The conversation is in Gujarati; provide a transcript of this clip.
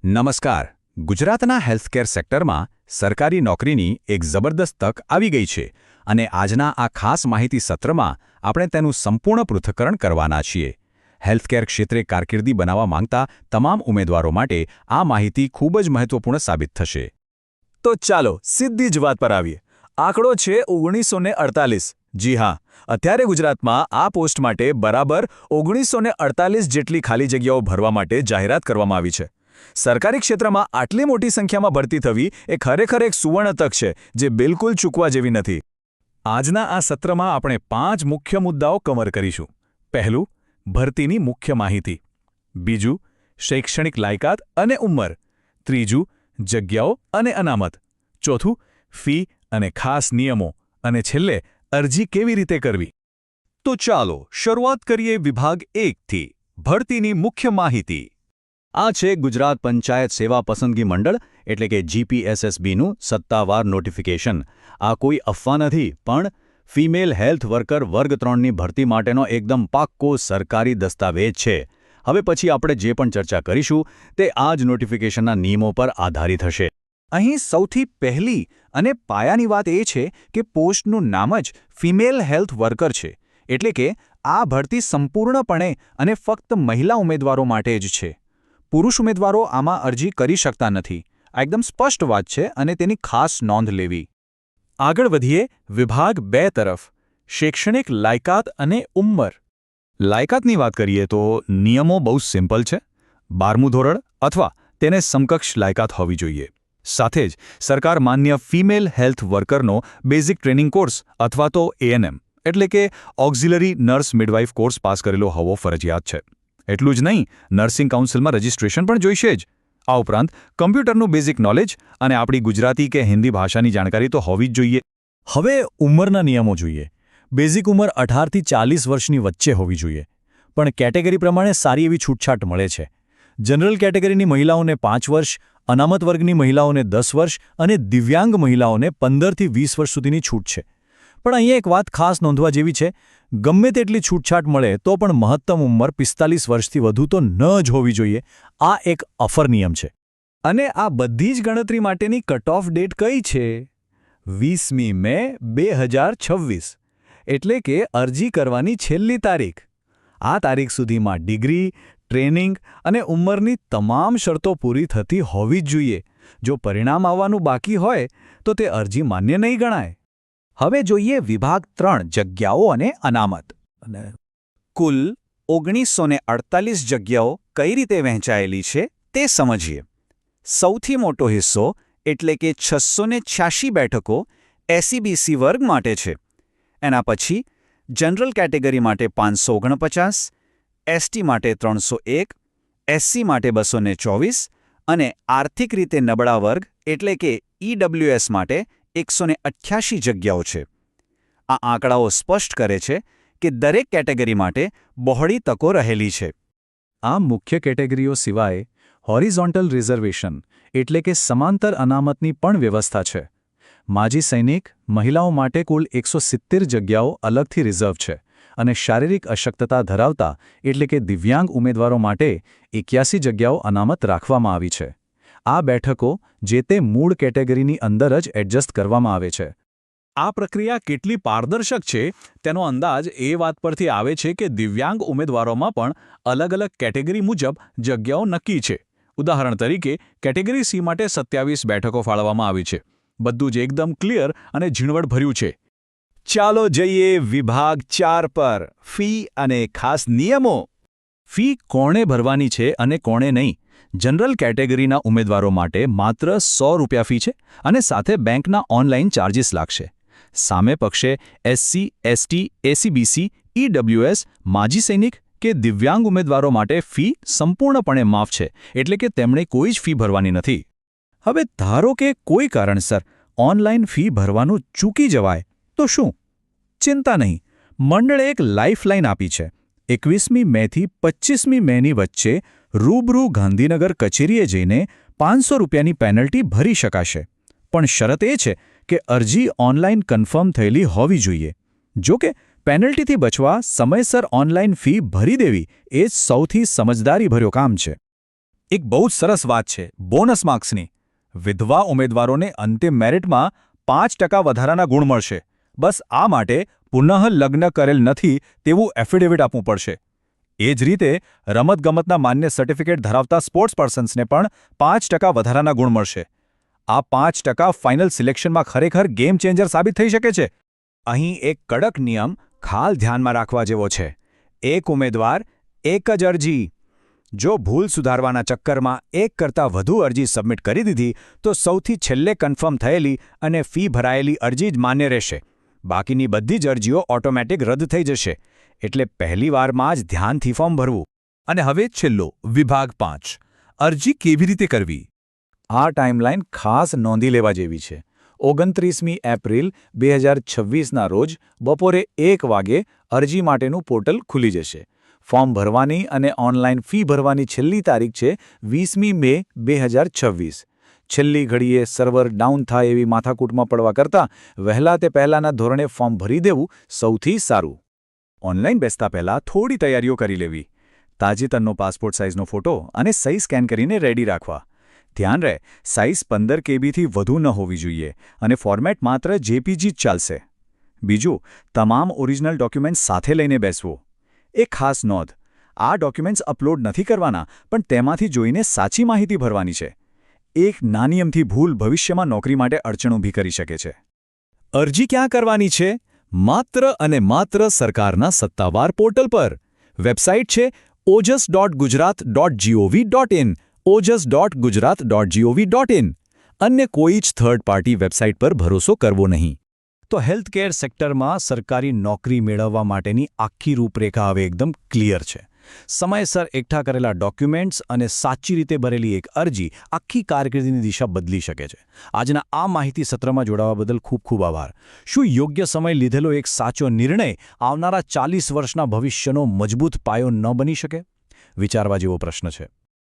નમસ્કાર. ગુજરાતના હેલ્થકેર સેક્ટરમાં સરકારી નોકરીની એક જબરદસ્ત તક આવી ગઈ છે અને આજના આ ખાસ માહિતી સત્રમાં આપણે તેનું સંપૂર્ણ પૃથ્થકરણ કરવાના છીએ. હેલ્થકેર ક્ષેત્રે કારકિર્દી બનાવવા માંગતા તમામ ઉમેદવારો માટે આ માહિતી ખૂબ જ મહત્વપૂર્ણ સાબિત થશે. તો ચાલો સીધી જ વાત પર આવીએ. આંકડો છે 1948. જી હા, અત્યારે ગુજરાતમાં આ પોસ્ટ માટે બરાબર 1948 જેટલી ખાલી જગ્યાઓ ભરવા માટે જાહેરાત કરવામાં આવી છે. સરકારી ક્ષેત્રમાં આટલી મોટી સંખ્યામાં ભરતી થવી એ ખરેખર એક સુવર્ણ તક છે જે બિલકુલ ચૂકવા જેવી નથી. આજના આ સત્રમાં આપણે 5 મુખ્ય મુદ્દાઓ કવર કરીશું. પહેલું, ભરતીની મુખ્ય માહિતી. બીજું, શૈક્ષણિક લાયકાત અને ઉંમર. ત્રીજું, જગ્યાઓ અને અનામત. ચોથું, ફી અને ખાસ નિયમો. અને છેલ્લે, અરજી કેવી રીતે કરવી. તો ચાલો શરૂઆત કરીએ વિભાગ 1થી. ભરતીની મુખ્ય માહિતી. આ છે ગુજરાત પંચાયત સેવા પસંદગી મંડળ એટલે કે જીપીએસએસબીનું સત્તાવાર નોટિફિકેશન. આ કોઈ અફવા નથી, પણ ફિમેલ હેલ્થ વર્કર વર્ગ 3ની ભરતી માટેનો એકદમ પાક્કો સરકારી દસ્તાવેજ છે. હવે પછી આપણે જે પણ ચર્ચા કરીશું તે આ જ નોટિફિકેશનના નિયમો પર આધારિત હશે. અહીં સૌથી પહેલી અને પાયાની વાત એ છે કે પોસ્ટનું નામ જ ફિમેલ હેલ્થ વર્કર છે, એટલે કે આ ભરતી સંપૂર્ણપણે અને ફક્ત મહિલા ઉમેદવારો માટે જ છે. પુરુષ ઉમેદવારો આમાં અરજી કરી શકતા નથી. આ એકદમ સ્પષ્ટ વાત છે અને તેની ખાસ નોંધ લેવી. આગળ વધીએ વિભાગ 2 તરફ. શૈક્ષણિક લાયકાત અને ઉંમર. લાયકાતની વાત કરીએ તો નિયમો બહુ સિમ્પલ છે. 12મું ધોરણ અથવા તેને સમકક્ષ લાયકાત હોવી જોઈએ. સાથે જ સરકાર માન્ય ફિમેલ હેલ્થ વર્કરનો બેઝિક ટ્રેનિંગ કોર્સ અથવા તો એએનએમ એટલે કે auxiliary nurse midwife course pass કરેલો હોવો ફરજિયાત છે. એટલું જ નહીં, નર્સિંગ કાઉન્સિલમાં રજિસ્ટ્રેશન પણ જોઈશે જ. આ ઉપરાંત કમ્પ્યુટરનું બેઝિક નોલેજ અને આપણી ગુજરાતી કે હિન્દી ભાષાની જાણકારી તો હોવી જ જોઈએ. હવે ઉંમરના નિયમો જોઈએ. બેઝિક ઉંમર 18થી 40 વર્ષની વચ્ચે હોવી જોઈએ. પણ કેટેગરી પ્રમાણે સારી એવી છૂટછાટ મળે છે. જનરલ કેટેગરીની મહિલાઓને 5 વર્ષ, અનામત વર્ગની મહિલાઓને 10 વર્ષ અને દિવ્યાંગ મહિલાઓને 15થી 20 વર્ષ સુધીની છૂટ છે. પણ અહીંયા એક વાત ખાસ નોંધવા જેવી છે. ગમે તેટલી છૂટછાટ મળે તો પણ મહત્તમ ઉંમર 45 વર્ષથી વધુ તો ન જ હોવી જોઈએ. આ એક અફર નિયમ છે. અને આ બધી જ ગણતરી માટેની કટ ઓફ ડેટ કઈ છે? 20મી મે 2026. એટલે કે અરજી કરવાની છેલ્લી તારીખ. આ તારીખ સુધીમાં ડિગ્રી, ટ્રેનિંગ અને ઉંમરની તમામ શરતો પૂરી થતી હોવી જ જોઈએ. જો પરિણામ આવવાનું બાકી હોય તો તે અરજી માન્ય નહીં ગણાય. હવે જોઈએ વિભાગ 3 જગ્યાઓ અને અનામત. કુલ 1948 જગ્યાઓ કઈ રીતે વહેંચાયેલી છે તે સમજીએ. સૌથી મોટો હિસ્સો એટલે કે 686 બેઠકો એસસીબીસી વર્ગ માટે છે. એના પછી જનરલ કેટેગરી માટે 549, એસટી માટે 301, એસસી માટે 224 અને આર્થિક રીતે નબળા વર્ગ એટલે કે ઈડબ્લ્યુએસ માટે 188 જગ્યાઓ છે. આ આંકડાઓ સ્પષ્ટ કરે છે કે દરેક કેટેગરી માટે બહોળી તકો રહેલી છે. આ મુખ્ય કેટેગરીઓ સિવાય હોરિઝોન્ટલ રિઝર્વેશન એટલે કે સમાંતર અનામતની પણ વ્યવસ્થા છે. માજી સૈનિક મહિલાઓ માટે કુલ 170 જગ્યાઓ અલગથી રિઝર્વ છે અને શારીરિક અશક્તતા ધરાવતા એટલે કે દિવ્યાંગ ઉમેદવારો માટે 81 જગ્યાઓ અનામત રાખવામાં આવી છે. આ બેઠકો જે તે મૂળ કેટેગરીની અંદર જ એડજસ્ટ કરવામાં આવે છે. આ પ્રક્રિયા કેટલી પારદર્શક છે તેનો અંદાજ એ વાત પરથી આવે છે કે દિવ્યાંગ ઉમેદવારોમાં પણ અલગ અલગ કેટેગરી મુજબ જગ્યાઓ નક્કી છે. ઉદાહરણ તરીકે કેટેગરી સી માટે 27 બેઠકો ફાળવવામાં આવી છે. બધું જ એકદમ ક્લિયર અને ઝીણવટભર્યું છે. ચાલો જઈએ વિભાગ 4 પર. ફી અને ખાસ નિયમો. ફી કોણે ભરવાની છે અને કોણે નહીં. જનરલ કેટેગરીના ઉમેદવારો માટે માત્ર ₹100 ફી છે અને સાથે બેંકના ઓનલાઈન ચાર્જિસ લાગશે. સામે પક્ષે એસસી, એસટી, એસીબીસી, ઈડબ્લ્યુએસ, માજી સૈનિક કે દિવ્યાંગ ઉમેદવારો માટે ફી સંપૂર્ણપણે માફ છે, એટલે કે તેમણે કોઈ જ ફી ભરવાની નથી. હવે ધારો કે કોઈ કારણસર ઓનલાઈન ફી ભરવાનું ચૂકી જવાય તો શું? ચિંતા નહીં, મંડળે એક લાઇફલાઇન આપી છે. 21મી મેથી 25મી મેની વચ્ચે રૂબરૂ ગાંધીનગર કચેરીએ જઈને ₹500ની પેનલ્ટી ભરી શકાશે. પણ શરત એ છે કે અરજી ઓનલાઈન કન્ફર્મ થયેલી હોવી જોઈએ. જો કે પેનલ્ટીથી બચવા સમયસર ઓનલાઈન ફી ભરી દેવી એ સૌથી સમજદારીભર્યું કામ છે. એક બહુ જ સરસ વાત છે બોનસ માર્ક્સની. વિધવા ઉમેદવારોને અંતિમ મેરિટમાં 5% વધારાના ગુણ મળશે. બસ આ માટે પુનઃ લગ્ન કરેલ નથી તેવું એફિડેવિટ આપવું પડશે. એ જ રીતે રમતગમતના માન્ય સર્ટિફિકેટ ધરાવતા સ્પોર્ટ્સ પર્સન્સને પણ 5% વધારાના ગુણ મળશે. આ 5% ફાઇનલ સિલેક્શનમાં ખરેખર ગેમ ચેન્જર સાબિત થઈ શકે છે. અહીં એક કડક નિયમ ખાસ ધ્યાનમાં રાખવા જેવો છે. એક ઉમેદવાર એક જ અરજી. જો ભૂલ સુધારવાના ચક્કરમાં એક કરતાં વધુ અરજી સબમિટ કરી દીધી તો સૌથી છેલ્લે કન્ફર્મ થયેલી અને ફી ભરાયેલી અરજી જ માન્ય રહેશે. બાકીની બધી જ અરજીઓ ઓટોમેટિક રદ થઈ જશે. એટલે પહેલી વારમાં જ ધ્યાનથી ફોર્મ ભરવું. અને હવે છેલ્લો વિભાગ 5 અરજી કેવી રીતે કરવી. આ ટાઈમલાઈન ખાસ નોંધી લેવા જેવી છે. 29મી એપ્રિલ 2026ના રોજ બપોરે 1 વાગે અરજી માટેનું પોર્ટલ ખુલી જશે. ફોર્મ ભરવાની અને ઓનલાઈન ફી ભરવાની છેલ્લી તારીખ છે 20મી મે 2026. છેલ્લી ઘડીએ સર્વર ડાઉન થાય એવી માથાકૂટમાં પડવા કરતાં વહેલા તે પહેલાંના ધોરણે ફોર્મ ભરી દેવું સૌથી સારું. ઓનલાઈન બેસતા પહેલાં થોડી તૈયારીઓ કરી લેવી. તાજેતરનો પાસપોર્ટ સાઇઝનો ફોટો અને સહી સ્કેન કરીને રેડી રાખવા. ધ્યાન રહે સાઇઝ 15 કેબીથી વધુ ન હોવી જોઈએ અને ફોર્મેટ માત્ર જેપીજી જ ચાલશે. બીજું, તમામ ઓરિજિનલ ડોક્યુમેન્ટ્સ સાથે લઈને બેસવું. એક ખાસ નોંધ, આ ડોક્યુમેન્ટ્સ અપલોડ નથી કરવાના પણ તેમાંથી જોઈને સાચી માહિતી ભરવાની છે. એક નાની અમથી ભૂલ ભવિષ્યમાં નોકરી માટે અડચણ ઊભી કરી શકે છે. અરજી ક્યાં કરવાની છે? માત્ર અને માત્ર સરકારના સત્તાવાર પોર્ટલ પર. વેબસાઇટ છે ojas.gujarat.gov.in ojas.gujarat.gov.in. અન્ય કોઈ જ થર્ડ પાર્ટી વેબસાઇટ પર ભરોસો કરવો નહીં. તો હેલ્થકેર સેક્ટરમાં સરકારી નોકરી મેળવવા માટેની આખી રૂપરેખા હવે એકદમ ક્લિયર છે. સમયસર એકઠા કરેલા ડોક્યુમેન્ટ્સ અને સાચી રીતે ભરેલી એક અરજી આખી કારકિર્દીની દિશા બદલી શકે છે. આજના આ માહિતી સત્રમાં જોડાવા બદલ ખૂબ ખૂબ આભાર. શું યોગ્ય સમય લીધેલો એક સાચો નિર્ણય આવનારા 40 વર્ષના ભવિષ્યનો મજબૂત પાયો ન બની શકે? વિચારવા જેવો પ્રશ્ન છે.